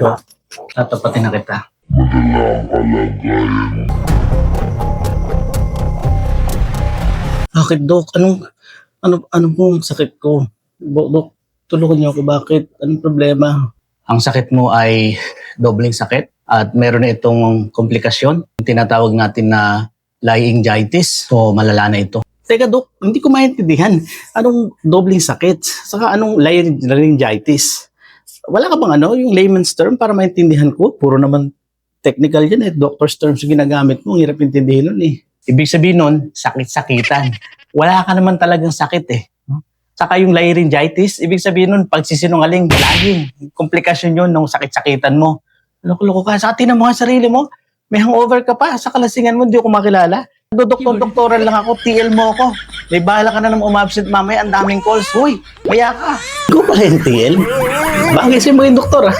Dok, tatapatin na kita. Bakit, Dok? Ano pong sakit ko? Dok, tulungan niyo ako. Bakit? Anong problema? Ang sakit mo ay dobleng sakit at meron na itong komplikasyon. Tinatawag natin na laryngitis. So, malala na ito. Teka, Dok, hindi ko maintindihan. Anong dobleng sakit? Saka anong laryngitis? Wala ka bang yung layman's term para maintindihan ko? Puro naman technical yan eh. Doctor's terms yung ginagamit mo. Ang hirap intindihin nun eh. Ibig sabihin nun, sakit-sakitan. Wala ka naman talagang sakit eh. Saka yung laryngitis, ibig sabihin nun, pagsisinungaling, laging komplikasyon yun ng sakit-sakitan mo. Loko-loko ka. Saka tinan mo nga sarili mo. May hangover ka pa. Sa kalasingan mo, hindi ko makilala. Doktor-doktoran lang ako, TL mo ako. May bahala ka na naman umabsent mamaya, ang daming calls. Uy, maya ka. Ikaw pala yung TL? Bagay siya mo yung doktor ah.